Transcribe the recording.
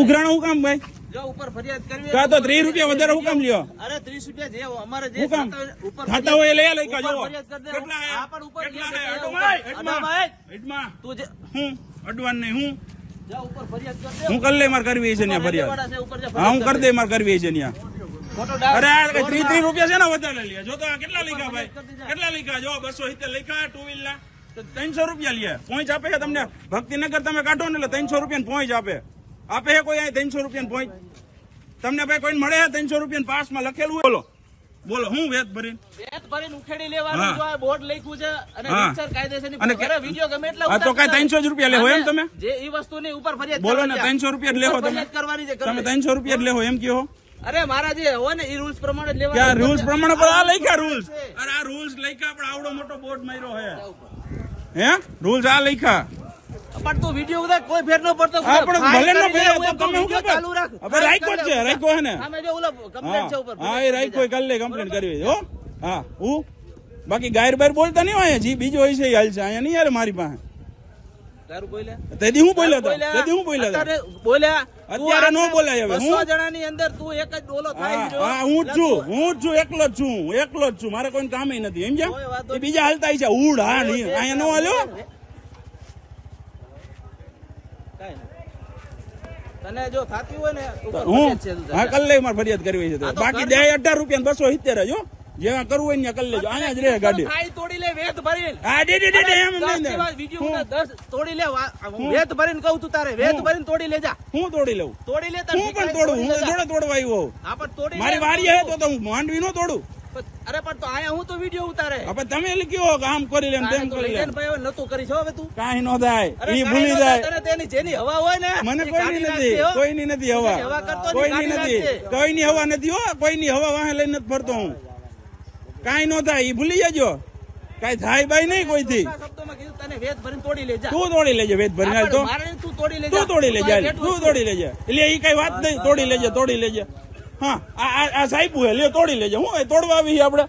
ઉઘરાણો હું કામ ભાઈ? જો ઉપર ફરિયાદ કરવી કા તો 30 રૂપિયા વધારે હું કામ લ્યો? અરે 30 રૂપિયા જે અમારે જે હું કામ? ઉપર ખાતા હોય લઈ લઈ કા જોવો. ફરિયાદ કરી દે. કેટલા હે? આ પણ ઉપર કેટલા ફરિયાદ હે? કરી દે. અડવાય, અડવાય. હેડમાં. તું જે હું અડવાન નહીં હું જા ઉપર ફરિયાદ કર દે. હું કરી લે માર કરવી છે ને ફરિયાદ. વાળા છે ઉપર જે હા હું કરી દે માર કરવી છે ને. ફોટો ડાલ. અરે આ 30 રૂપિયા છે ને વધારે લે. જો તો આ કેટલા લીખા ભાઈ? કેટલા લીખા? જો 270 લીખા ટુ વ્હીલ ના 300 રૂપિયા લે. પોઈન્ટ આપે છે તમને ભક્તિનગર તમે કાઢો ને એટલે 300 રૂપિયા પોઈન્ટ આપે છે કોઈ અહીં 300 રૂપિયા પોઈન્ટ તમને ભાઈ કોઈ મળે 300 રૂપિયા પાસ માં લખેલું બોલો બોલો હું વેત ભરીને ઉખેડી લેવાનું જો આ બોર્ડ લખ્યું છે અને રીતસર કાયદેસરની અને અરે વિડિયો ગમે એટલા આ તો કઈ 300 રૂપિયા લેવો એમ તમે જે ઈ વસ્તુની ઉપર ફરિયાદ બોલો ને 300 રૂપિયા લેવો તમે ફરિયાદ કરવાની છે તમે 300 રૂપિયા લેવો એમ કહો અરે મારા જે હોય ને ઈ રૂલ્સ પ્રમાણે જ લેવાનું ક્યાં રૂલ્સ પ્રમાણે પણ આ લખ્યા રૂલ્સ અરે આ રૂલ્સ લખ્યા પણ આવડો મોટો બોર્ડ માર્યો હે રૂલ્સ આ લખ્યા પણ તું વિડિયો ઉતાર કોઈ ફેર ન પડતો હા પણ ભલે ન ફેર તો તમે હું ચાલુ રાખ હવે રાખ્યો છે રાખ્યો હે ને સામે જો ઓલો કમ્પ્લેન છે ઉપર હા એ રાખ્યો કાલે કમ્પ્લેન કરવી હો હા હું બાકી ગાયર બાર બોલતા નહીં હોય જી બીજો હોય છે હાલ છે અહીંયા નહીં યાર મારી પાસે તારું બોલ્યા તેદી હું બોલ્યો તો તેદી હું બોલ્યો તો અત્યારે બોલ્યા અત્યારે નો બોલાય હવે 200 જણાની અંદર તું એક જ ડોલો થાય હા હું જ છું એકલો જ છું મારે કોઈ કામ નથી સમજ્યા એ બીજા હાલતા છે ઉડ હા નહીં અહીંયા નો હાલ્યો તને જો થાતી હોય ને હું હા કલ લે મારે ફરિયાદ કરવી છે બાકી દે 18 રૂપિયા 270 જો જેવા કરવું હોય ને કલ લેજો અહીંયા જ રહે ગાડી ખાઈ તોડી લે વેત ભરીને હા દે એમ નહીં વિડિયો 10 તોડી લે વેત ભરીને કહું તું તારે વેત ભરીને તોડી લે જા હું તોડી લઉં તોડી લે હું પણ તોડું હું જોડે તોડવા આવ્યો હા પણ તોડી મારી વારી હે તો હું માંડવી નો તોડું અરે પણ તો આયા હું તો વિડિયો ઉતારે હવે તમે લખ્યો કામ કરી લે તેમ કરી લે ભાઈ નતું કરી છો હવે તું કાઈ નો થાય ઈ ભૂલી જાય તને તેની જેની હવા હોય ને મને કોઈની નથી હવા કોઈની હવા નથી હો કોઈની હવા વાહે લઈને નથી ફરતો હું કાઈ નો થાય ઈ ભૂલી જજો કઈ થાય બાઈ નહીં કોઈથી શબ્દોમાં કીધું તને વેત ભરીને તોડી લે જા તું તોડી લેજે વેત ભરીને તો તું તોડી લે તું તોડી લેજે એટલે ઈ કઈ વાત નહીં તોડી લેજે હા આ સાહેબ હે લે તોડી લેજે હું તોડવા આવી આપણે